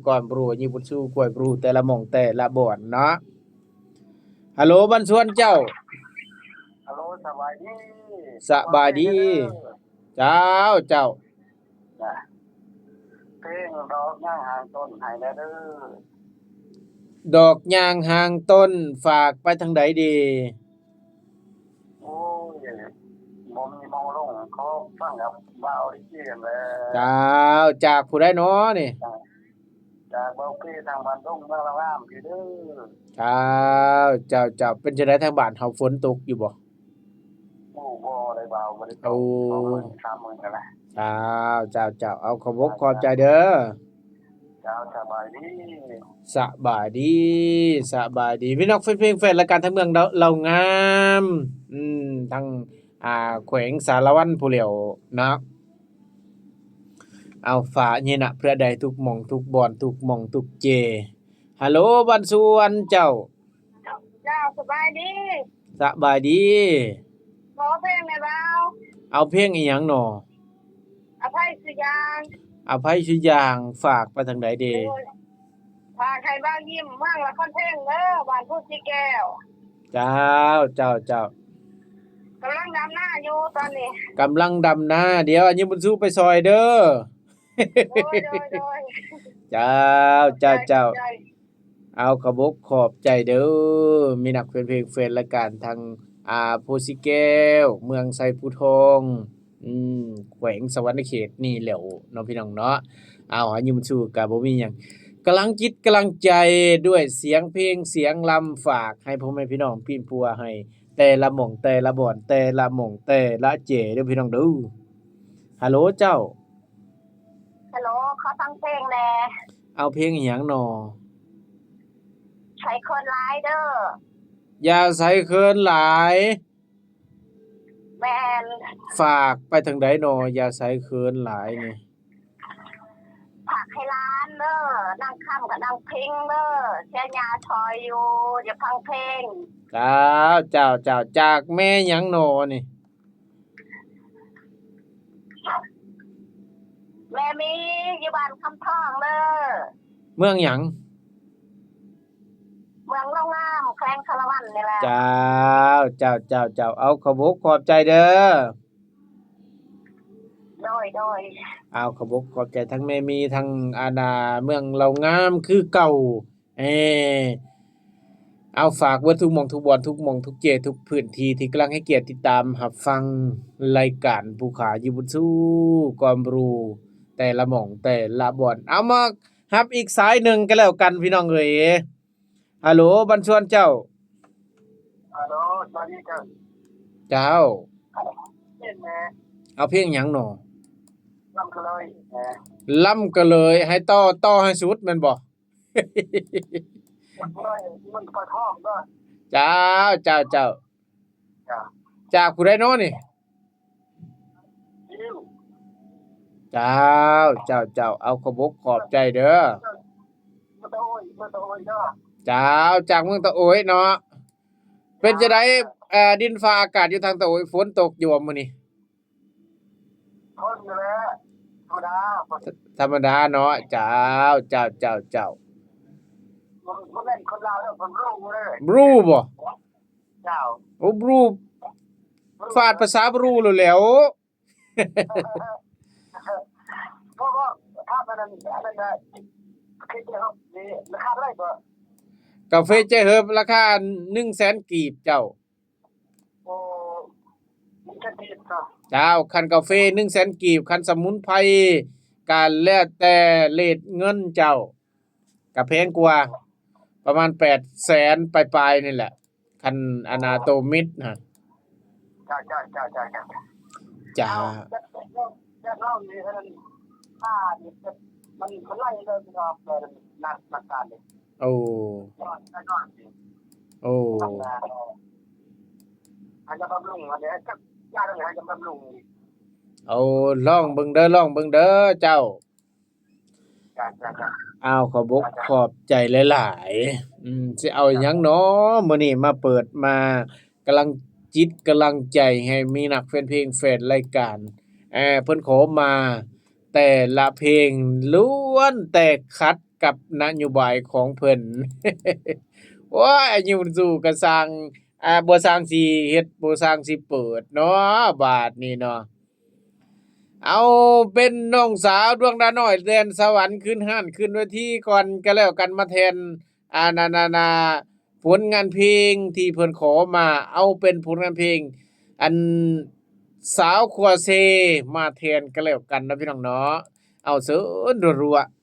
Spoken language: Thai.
ก่อนบรูยิบุญสู้กล้วยบรูแต่ละหม่องแต่ละบ่อนเนาะฮัลโหลบ้านสวนเจ้าฮัลโหลสบายดี สบายดีเจ้าเจ้าจ้ะเพลงดอกย่างห่างต้นให้แน่เด้อ ดอกยางห่างต้นฝากไปทางใดดี โอ้ยบ่มีมองลงเขาฟังกับบ่าวดิเกมแล้ เจ้าจากผู้ใดเนาะนี่ จากเบาเป้ทางบ้านดงเมืองละงามพี่เด้อ เจ้าเป็นจังได๋ทางบ้านเฮาฝนตกอยู่บ่โอ้บ่ได้บ่าวบ่ได้ต โอ้ ก2 มื้อ 3 มื้อกันแหละ เจ้าเอาขอบอกขอบใจเด้อ เจ้าสบายดี สบายดีสบายดีพี่น้องแฟนเพลงแฟนรายการทั้งเมืองเรางามทางแขวงสารวัตรผู้เหลียวเนาะเอาฝานี่น่ะเพื่อใดทุกหม่องทุกบ่อนทุกหม่องทุกเจฮัลโหลบ้านสวนเจ้าสบายดี สบายดี ขอเพลงแม่บ่าว เอาเพลงอีหยังหนอ อภัยสุยาง อภัยชุยางฝากไปทางใดเด้ พาใครบ้างยิ้มว่างละครเพลงเด้อบ้านผู้สิแก้ว เจ้าก ำลังดำหน้าอยู่ตอนนี้ กำลังดำนาเดี๋ยวอันนี้บุญสู้ไปซอยเด้อ โดย เจ้าเอาขอบอกขอบใจเด้อมีนักเพลงแฟนรายการทางโพสิแก้วเมืองไซภูทองแขวงสวรรณเขตนี่แหล้วเนาะพี่น้องเนาะเอาอันนี้บุญสู้ก็บ่มีหยังกำลังจิตกำลังใจด้วยเสียงเพลงเสียงลำฝากให้พ่อแม่พี่น้องพี่ปัวให้แต่ละหม่องแต่ละบ่อนแต่ละหม่องแต่ละเจเด้อพี่น้องเด้อฮัลโหลเจ้า ฮัลโหลขอฟังเพลงแน่ เอาเพลงอีหยังหนอ ใช้คนร้ายเด้อ อย่าใส่เคินหลาย แม่น ฝากไปทางใดหนออย่าใส่เคินหลายนี่ ผักให้ร้านเด้อนั่งค่ำกับนั่งพิงเด้อเชียร์ยาชอยอยู่อย่าฟังเพลง เจ้าจากแม่หยังหนอนี่ แม่มีอยู่บ้านคำทองเด้อ เมืองหยัง เมืองโรงงามแขวงคารวันนี่แหละ เจ้าเอาขอบอกขอบใจเด้อ โดย เอาขอบอกขอบใจทั้งแม่มีทั้งเมืองเรางามคือเก่าเอาฝากเบิดทุกหม่องทุกบ่อนทุกหม่องทุกเจทุกพื้นที่ที่กำลังให้เกียรติติดตามรับฟังรายการผู้ขาอยู่บุญสู้ความรู้แต่ละหม่องแต่ละบ่อนเอามารับอีกสายหนึ่งก็แล้วกันพี่น้องเอ้ยฮัลโหลบันชวนเจ้า ฮัลโหลสวัสดีจ้ะ เจ้า เห็นแม่ เอาเพลงหยังหนอ ลำกันเลยแหม ล่ำก็เลยให้ต่อให้สุดแม่นบ่ มันปลาทองด้วย เจ้า จ้ะ จากผู้ใดเนาะนี่ ยิ้ว เจ้าเอาขอบอกขอบใจเด้อ มาโดยเนาะ เจ้าจากเมืองตะโอยเนาะเป็นจังไดดินฟ้าอากาศอยู่ทางตะโอยฝนตกอยู่บ่มื้อนี้ คนอยู่แล้วธรรมดาธรรมดาเนาะเจ้าคนเล่นคนลาวเนี่ยคนรู้เลย บรูบ่ เจ้า โอ้บรูฟาดภาษาบรูแล้วแหล้ว เพราะว่าถ้ามันนะคิดครับนี่ราคาเท่าไหร่ก็ กาแฟใจเฮิบราคา 100,000 กีบเจ้า โอ้มันจะดีจ้ะ เจ้าคันกาแฟ 100,000 กีบคันสมุนไพรการแล้วแต่เรตเงินเจ้าก็แพงกว่าประมาณ 800,000 ปลายๆนี่แหละคันอนาโตมิดฮะ จ้า จ้า จะเล่านี่ให้มันมันไล่เลยครับนักการเลย โอ้ นอน โอ้ อาจจะบำรุงอันนี้ก็ยากเลยอาจจะบำรุง เอาลองเบิ่งเด้อเจ้า จ้า อ้าวขอบอกขอบใจหลายๆสิเอาหยังเนาะมื้อนี้มาเปิดมากำลังจิตกำลังใจให้มีนักแฟนเพลงแฟนรายการเพิ่นขอมาแต่ละเพลงล้วนแต่ขัด กับนโยบายของเพิ่น โอ้ยอายุสู้ก็สร้างบ่สร้างสิเฮ็ดบ่สร้างสิเปิดเนาะบาดนี้เนาะเอาเป็นน้องสาวดวงดาวน้อยแดนสวรรค์ขึ้นห้านขึ้นเวทีก่อนก็แล้วกันมาแทนนาผลงานเพลงที่เพิ่นขอมาเอาเป็นผลงานเพลงอันสาวครัวเซมาแทนก็แล้วกันนะพี่น้องเนาะเอาเสิร์นรัวๆ